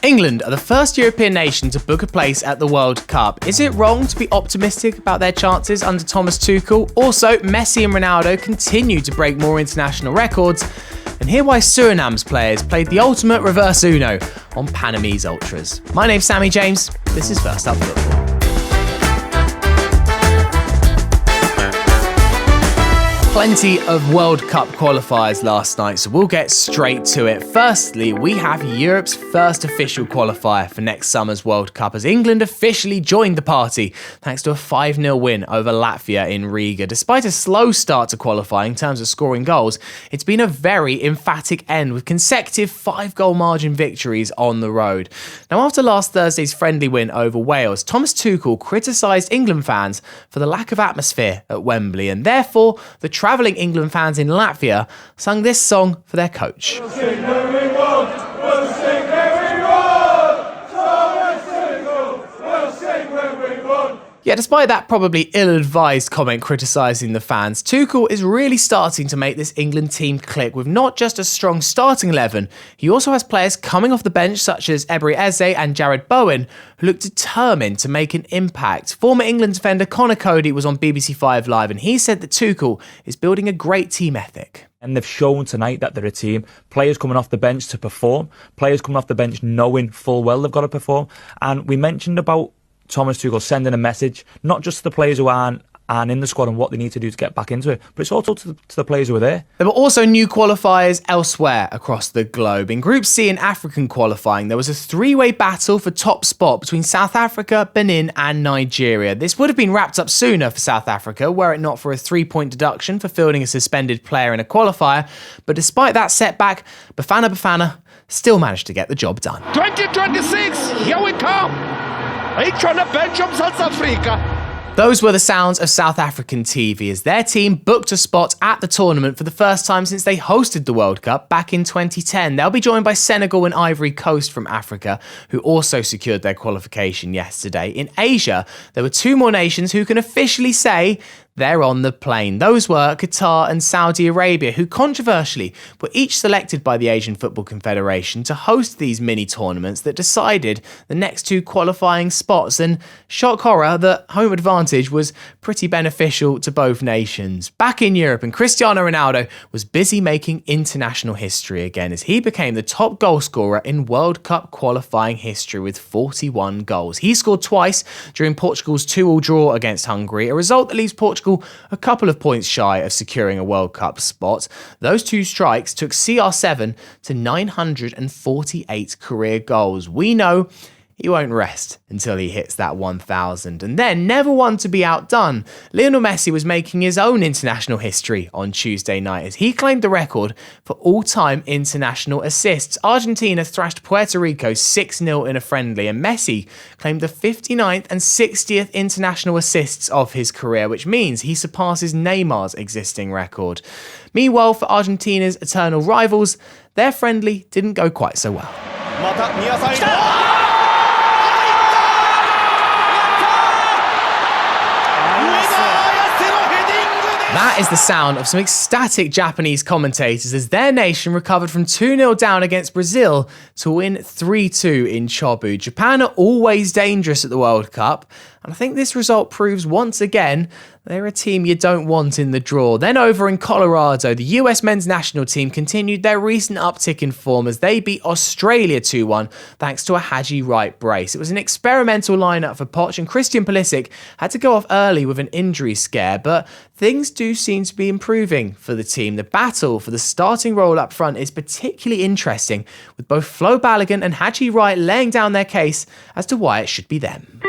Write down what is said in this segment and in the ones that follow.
England are the first European nation to book a place at the World Cup. Is it wrong to be optimistic about their chances under Thomas Tuchel? Also, Messi and Ronaldo continue to break more international records. And hear why Suriname's players played the ultimate reverse Uno on Panamese Ultras. My name's Sammy James. This is First Up Football. Plenty of World Cup qualifiers last night, so we'll get straight to it. Firstly, we have Europe's first official qualifier for next summer's World Cup as England officially joined the party thanks to a 5-0 win over Latvia in Riga. Despite a slow start to qualifying in terms of scoring goals, it's been a very emphatic end with consecutive 5-goal margin victories on the road. Now, after last Thursday's friendly win over Wales, Thomas Tuchel criticised England fans for the lack of atmosphere at Wembley, and therefore the travelling England fans in Latvia sung this song for their coach. We'll sing when we want, we'll sing when we want, Thomas Tuchel, we'll sing when we want. Yeah, despite that probably ill-advised comment criticising the fans, Tuchel is really starting to make this England team click with not just a strong starting 11, he also has players coming off the bench such as Ebery Eze and Jared Bowen who look determined to make an impact. Former England defender Conor Cody was on BBC 5 Live and he said that Tuchel is building a great team ethic. And they've shown tonight that they're a team. Players coming off the bench to perform, players coming off the bench knowing full well they've got to perform. And we mentioned about Thomas Tuchel sending a message, not just to the players who aren't in the squad and what they need to do to get back into it, but it's also to the players who are there. There were also new qualifiers elsewhere across the globe. In Group C in African qualifying, there was a 3-way battle for top spot between South Africa, Benin and Nigeria. This would have been wrapped up sooner for South Africa, were it not for a 3-point deduction for fielding a suspended player in a qualifier. But despite that setback, Bafana still managed to get the job done. 2026, here we come! Each on the bench of South Africa. Those were the sounds of South African TV as their team booked a spot at the tournament for the first time since they hosted the World Cup back in 2010. They'll be joined by Senegal and Ivory Coast from Africa, who also secured their qualification yesterday. In Asia, there were 2 more nations who can officially say they're on the plane. Those were Qatar and Saudi Arabia, who controversially were each selected by the Asian Football Confederation to host these mini tournaments that decided the next 2 qualifying spots. And shock horror, the home advantage was pretty beneficial to both nations. Back in Europe, and Cristiano Ronaldo was busy making international history again as he became the top goal scorer in World Cup qualifying history with 41 goals. He scored twice during Portugal's 2-2 draw against Hungary, a result that leaves Portugal a couple of points shy of securing a World Cup spot. Those 2 strikes took CR7 to 948 career goals. We know he won't rest until he hits that 1,000. And then, never one to be outdone, Lionel Messi was making his own international history on Tuesday night as he claimed the record for all-time international assists. Argentina thrashed Puerto Rico 6-0 in a friendly, and Messi claimed the 59th and 60th international assists of his career, which means he surpasses Neymar's existing record. Meanwhile, for Argentina's eternal rivals, their friendly didn't go quite so well. That is the sound of some ecstatic Japanese commentators as their nation recovered from 2-0 down against Brazil to win 3-2 in Chobu. Japan are always dangerous at the World Cup, and I think this result proves once again they're a team you don't want in the draw. Then over in Colorado, the US men's national team continued their recent uptick in form as they beat Australia 2-1 thanks to a Haji Wright brace. It was an experimental lineup for Poch, and Christian Pulisic had to go off early with an injury scare, but things do seem to be improving for the team. The battle for the starting role up front is particularly interesting, with both Flo Balogun and Haji Wright laying down their case as to why it should be them.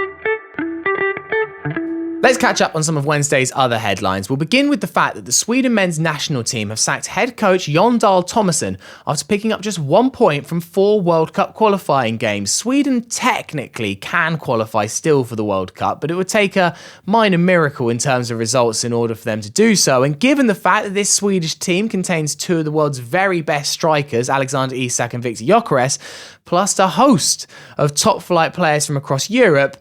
Let's catch up on some of Wednesday's other headlines. We'll begin with the fact that the Sweden men's national team have sacked head coach Jon Dahl Tomasson after picking up just 1 point from 4 World Cup qualifying games. Sweden technically can qualify still for the World Cup, but it would take a minor miracle in terms of results in order for them to do so. And given the fact that this Swedish team contains 2 of the world's very best strikers, Alexander Isak and Viktor Gyökeres, plus a host of top-flight players from across Europe,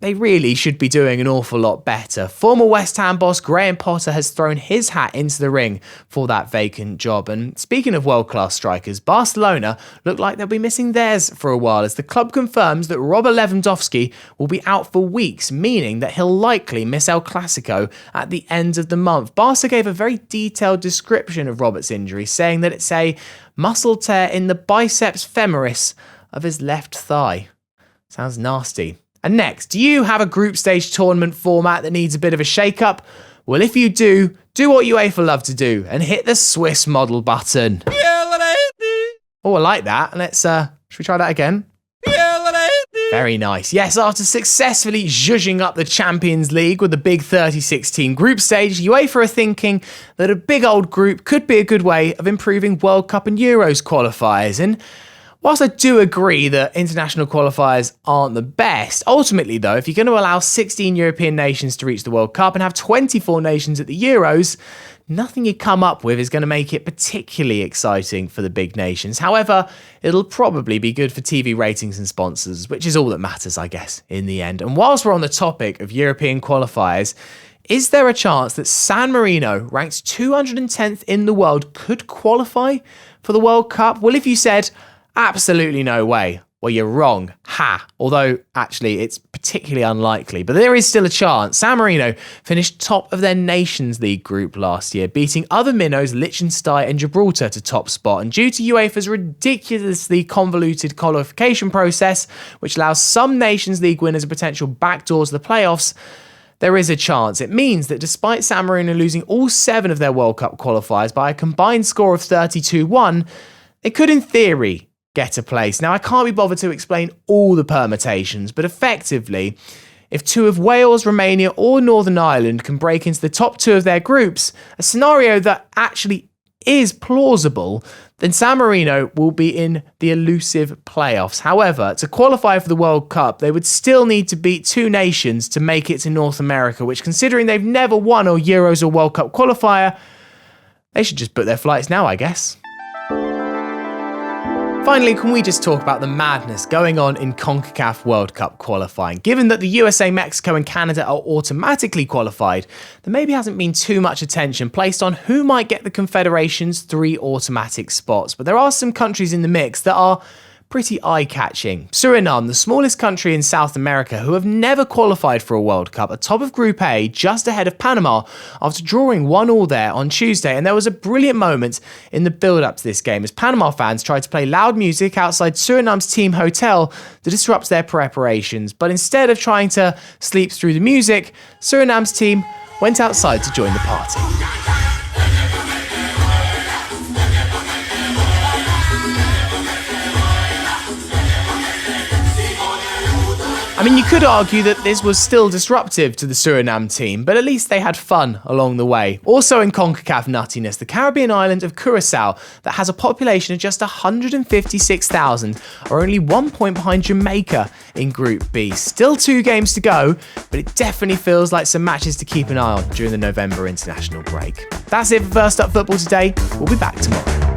they really should be doing an awful lot better. Former West Ham boss Graham Potter has thrown his hat into the ring for that vacant job. And speaking of world-class strikers, Barcelona look like they'll be missing theirs for a while as the club confirms that Robert Lewandowski will be out for weeks, meaning that he'll likely miss El Clasico at the end of the month. Barca gave a very detailed description of Robert's injury, saying that it's a muscle tear in the biceps femoris of his left thigh. Sounds nasty. And next, do you have a group stage tournament format that needs a bit of a shake-up? Well, if you do what UEFA love to do and hit the Swiss model button. Oh, I like that. Should we try that again? Very nice. Yes, after successfully zhuzhing up the Champions League with the big 36-team group stage, UEFA are thinking that a big old group could be a good way of improving World Cup and Euros qualifiers. And whilst I do agree that international qualifiers aren't the best, ultimately though, if you're going to allow 16 European nations to reach the World Cup and have 24 nations at the Euros, nothing you come up with is going to make it particularly exciting for the big nations. However, it'll probably be good for TV ratings and sponsors, which is all that matters, I guess, in the end. And whilst we're on the topic of European qualifiers, is there a chance that San Marino, ranked 210th in the world, could qualify for the World Cup? Well, if you said absolutely no way, well, you're wrong. Ha! Although, actually, it's particularly unlikely. But there is still a chance. San Marino finished top of their Nations League group last year, beating other minnows Liechtenstein and Gibraltar to top spot. And due to UEFA's ridiculously convoluted qualification process, which allows some Nations League winners a potential backdoor to the playoffs, there is a chance. It means that despite San Marino losing all 7 of their World Cup qualifiers by a combined score of 32-1, they could, in theory, get a place. Now, I can't be bothered to explain all the permutations, but effectively, if 2 of Wales, Romania or Northern Ireland can break into the top 2 of their groups, a scenario that actually is plausible, then San Marino will be in the elusive playoffs. However, to qualify for the World Cup, they would still need to beat 2 nations to make it to North America, which, considering they've never won a Euros or World Cup qualifier, they should just book their flights now, I guess. Finally, can we just talk about the madness going on in CONCACAF World Cup qualifying? Given that the USA, Mexico and Canada are automatically qualified, there maybe hasn't been too much attention placed on who might get the Confederation's 3 automatic spots. But there are some countries in the mix that are pretty eye-catching. Suriname, the smallest country in South America who have never qualified for a World Cup, atop of Group A, just ahead of Panama after drawing 1-1 there on Tuesday. And there was a brilliant moment in the build-up to this game as Panama fans tried to play loud music outside Suriname's team hotel to disrupt their preparations. But instead of trying to sleep through the music, Suriname's team went outside to join the party. I mean, you could argue that this was still disruptive to the Suriname team, but at least they had fun along the way. Also in CONCACAF nuttiness, the Caribbean island of Curacao, that has a population of just 156,000, are only 1 point behind Jamaica in Group B. Still 2 games to go, but it definitely feels like some matches to keep an eye on during the November international break. That's it for First Up Football today. We'll be back tomorrow.